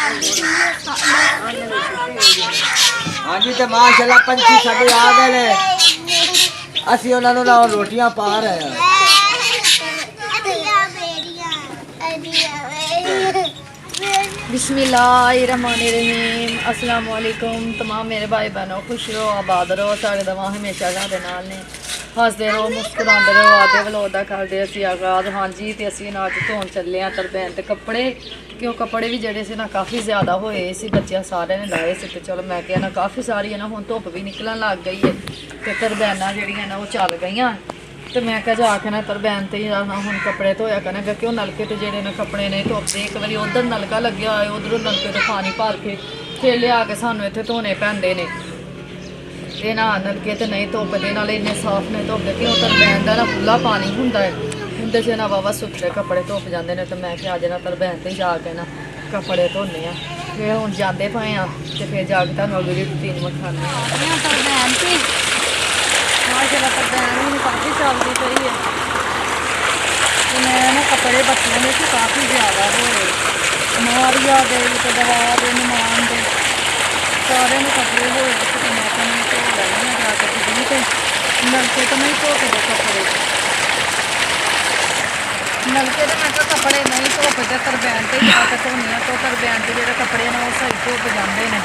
हाँ जी, तो माशाल्लाह पंछी साडे आ गए ने, असी उन्होंने ना रोटियां पा रहे हैं। बिस्मिल्लाहिर्रहमानिर्रहीम। अस्सलाम वालेकुम तमाम मेरे भाई बहनों, खुश रहो, आबाद रहो, सारे दवा हमेशा साढ़े नाल ने, हसते रहो, मुस्कुराते रहो, आते वलोदा करते असी आगाज। हाँ जी, तो असी ना अज धोन चले हैं तरबैन ते कपड़े, क्यों कपड़े भी जड़े से ना काफ़ी ज़्यादा होए सी, बच्चे सारे ने लाए से, तो चलो मैं क्या ना काफ़ी सारी है ना हुण धुप भी निकलन लग गई है, तो तरबैना जड़ियां ना वो चल गई, तो मैं क्या जाके ना तरबैन ते ही हुण कपड़े धोया करना, क्यों नलके तो जेडे ना कपड़े नहीं धोते, एक बार उधर नलका लग्या होए, उधरों नलके तो पानी भर के फिर लिया के सानू इत्थे धोने पैंदे ने, ते ना नलके तो नहीं धोपदे, नाले इन्ने साफ नहीं धोपदे, क्यों तरबैन का ना खुला पानी हुंदा है, उंदे च ना वावा सुथरे कपड़े धुप जाते हैं। तो मैं क्या अज ना तरबैन ते जाके ना कपड़े धोने आ, फिर हुण जाते पे आ, तो फिर जाके तुहानू अगली रूटीन विखाने तरबैन ते। माशाल्लाह तरबैन भी काफ़ी चलती पई है, तो मैं ना कपड़े बच्चों में काफ़ी ज़्यादा होए, मारिया दे तो दवा दे नमान दे सारे में कपड़े होए, तो मैं धो लैनी जाके बिजली तो नलके तो नहीं धोपदे कपड़े, नलके तो मैं कपड़े नहीं धोपदे, तरबैन ते जाके धोनी, तो तरबैन के जो कपड़े ने वो सही धुप जाते हैं,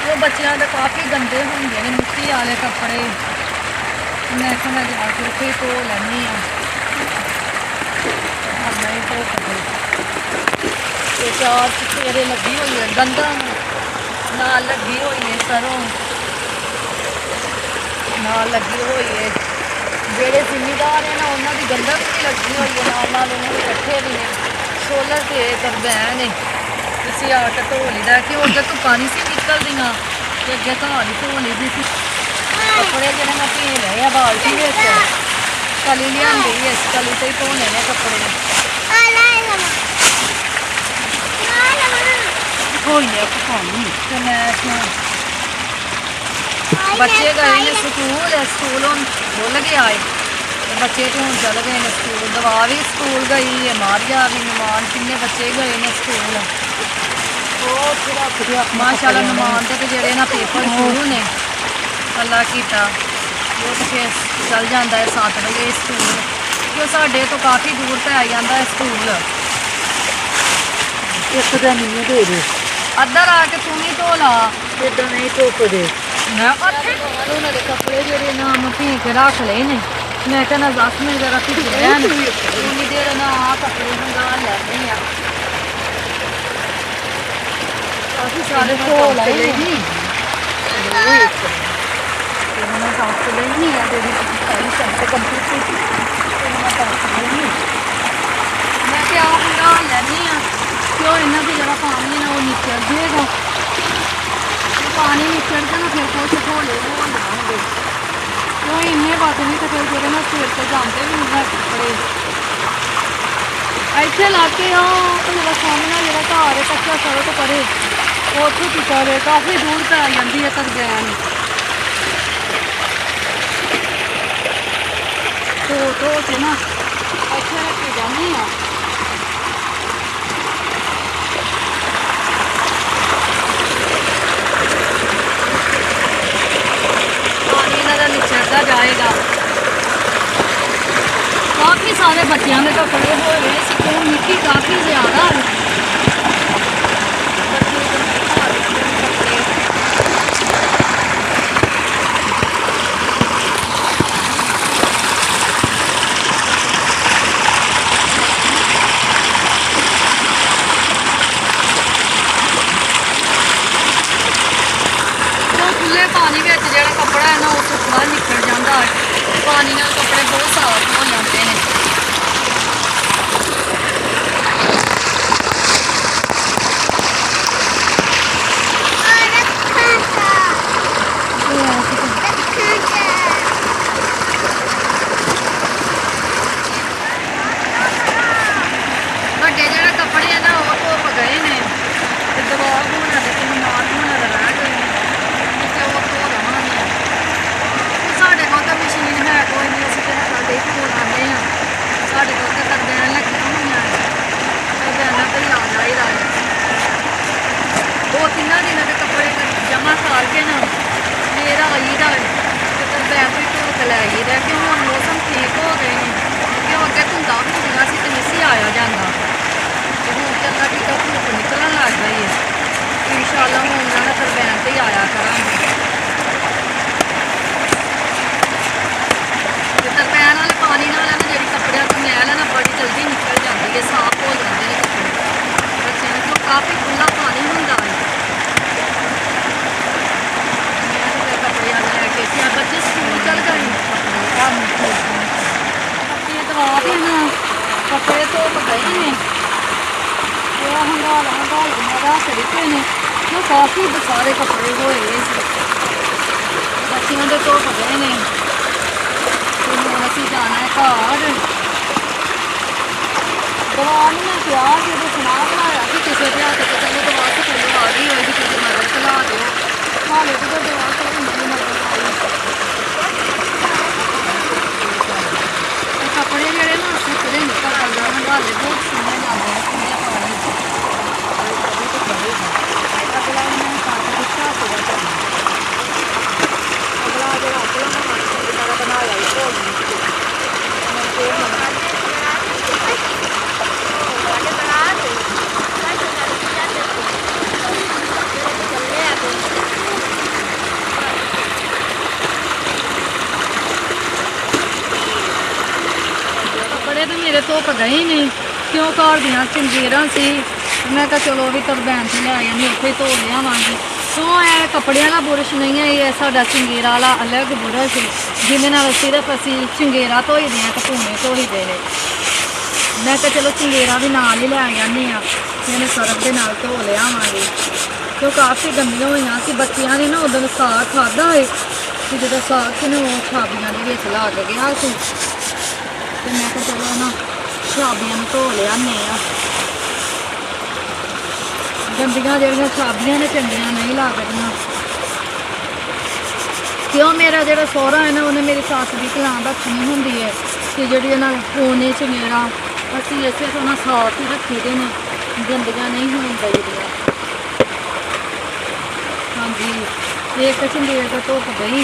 वो बच्चों के काफ़ी गंदे होंगे ने मिट्टी वाले कपड़े, मैं जाके उसे धो लैनी नहीं धोपदे, तो चार चफेरे लगी हुई है गंदा नाल लगी हुई है, सरों नाल लगी हुई है, जेडे जिमीदार है ना उन्होंने गंदक भी लगी हुई है, नाल उन्होंने कट्ठे भी ने सोलर से तरबैन है, इसी आके धो लीदा, क्यों अगर तो पानी से निकल दी तो अगे घर ही धो ली दी, कपड़े जो मैं पी ले बाल्टी कली लिया, इस कली से ही धोने ने कपड़े, बच्चे गए ने स्कूल, स्कूलों खुल गया है, बच्चे तो हूँ चल गए ने स्कूल, दवा भी स्कूल गई है, मारिया भी, नमान किन्ने बच्चे गए ने स्कूल, माशाल्लाह नमान के जोड़े ना पेपर शुरू ने अल्लाह कीता, वो तो फिर चल जाता है 7 बजे स्कूल, क्यों साढ़े तो काफ़ी दूर पे आई जाता है स्कूल, एक दिन नहीं दे दे अद्धर आके तू ही धो ला, इधर नहीं धोपदे, उन्होंने कपड़े जोड़े ना पी के रख ले ने, मैं कहना 10 मिनट जरा भिज रैन, उन्नी देर ना आ कपड़े मंगा लैनी आ, काफ़ी सारे धो लाए नहीं मैं क्या मंगा लैनी आ, क्यों इन्हों की जरा पानी ना वो निचड़ देगा, पानी निचड़ के ना फिर कुछ धोले हो जाएंगे, क्यों इन्ने बस नहीं तो फिर जो ना सिर से जाते भी नहीं कपड़े, इतने लाके जो सामने जो घर है कच्चा सड़क परे उतों पिछा रहे, काफ़ी दूर पे आ जाती है तरबैन, धो के ना इतने रखी जानी आ, निचड़ता जाएगा, काफ़ी सारे बच्चों के कपड़े हो रहे हैं, मिट्टी काफ़ी ज़्यादा है, खुले पानी में जो कपड़ा है ना वो सुखड़ा निकल जाता है, पानी नाल कपड़े बहुत साफ हो जाते हैं, बड़े जो कपड़े है ना वो धुप गए ने, दवा होना नमान होना रह गए, साढ़े को तो मशीन है कोई नहीं, अस धो लाने किन्ना दिन के कपड़े जमा करके ना मेरा आई दा तो बैग भी धो के लै गई कि हूँ मौसम ठीक हो गए हैं क्यों अगे धुंदा होंदियां सी ते नहीं आया जाता तो हूँ चंगा टीका धुप निकलन लग गई है इंशाअल्लाह हूँ ना तरबैन से ही आया करांगे तरबैन वाले पानी नाल ना जी कपड़े तो मैल है ना बड़ी जल्दी निकल जाती है साफ हो जाते हैं कपड़े बच्चे ने तो काफ़ी खुला पानी होंदा है कपड़े लैके बच्चे स्कूल चल गए ये दवा भी ना कपड़े धुप गए ने हंगाल हंगाल रख दिते ने तो काफ़ी सारे कपड़े होए बच्चियों के धुप गए ने ਹੁਣ ਅਸੀਂ ਜਾਣਾ ਹੈ ਘਰ ਦਵਾ ਨੂੰ ਮੈਂ ਕਿਹਾ ਕਿ ਉਹ ਸੁਣਾ ਬਣਾਇਆ ਕਿ ਕਿਸੇ ਦੇ ਹੱਥ 'ਚ ਚਲੋ ਦਵਾ ਸਕੂਲੋਂ ਆ ਗਈ ਹੋਏਗੀ ਕਿਸੇ ਮਗਰ ਚਲਾ ਦਿਓ ਹਾਲੇ ਤਾਂ ਦਵਾ ਹੁੰਦੀ ਮਗਰ ਆਈ ਕੱਪੜੇ ਜਿਹੜੇ ਨਾ ਸੁੱਕਦੇ ਨਿਕਲ ਆਉਂਦੇ ਹੰਗਾਲੇ ਬਹੁਤ ਸੋਹਣੇ ਲੱਗਦੇ ਨੇ ਅਗਲਾ ਮੈਂ ਕੱਟ ਦਿੱਤਾ ਸੀਗਾ ਅਗਲਾ ਜਿਹੜਾ ਅਗਲਾ ਬਣਾਇਆ कपड़े तो मेरे धुप गए ही नहीं क्यों घर दियां चंगेरां सी मैं कहा चलो भी तरबैन से लै आनी उत्थे धो लियावांगी तो है कपड़े वाला बुरश नहीं है ये साडा चंगेरा वाला अलग बुरश जिहदे नाल सिर्फ असी चंगेरा धोई दे कपूने धोई दे ने मैं कहा चलो चंगेरा भी नाल ही लै आनी मैंने सरफ के नाल धो लियावांगी तो काफ़ी गंदियां हुई सी बच्चियां ने ना उदन साग खादा है कि जो साग से ना वो छाबियां के विच लग गया सी तो मैं कहा चलो ना छाबियां धो लियाने गंदियां जड़ियां छाबियां ने चंगियां नहीं लगदियां क्यों मेरा जो सौहरा है ना उन्हें मेरी सस की ध्यान रखनी होंगी है कि जी कोने च मेरा असी इसे तो साफ ही रखे दे ने गंदियां नहीं होनी चाहिए हाँ जी एक चंगेर तो धुप गई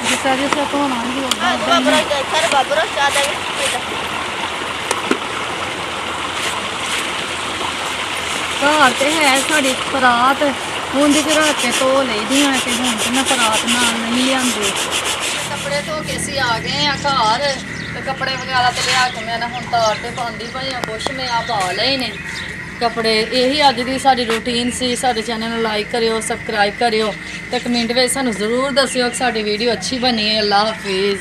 जिसा जिसा धोना घर तो है साड़ी परात हूँ जी रख के धो ली दी तो हूँ तो मैं परात नाल नहीं लिया कपड़े धो के असी आ गए हैं घर तो कपड़े वगैरह तो लिया के मैं हूँ तार से पाँदी भाई कुछ मैं आ पा लए ने कपड़े यही अज की साड़ी रूटीन सी साडे चैनल लाइक करियो सबसक्राइब करियो तो कमेंट में सानू जरूर दसियो कि साडी वीडियो अच्छी बनी है। अल्लाह हाफिज़।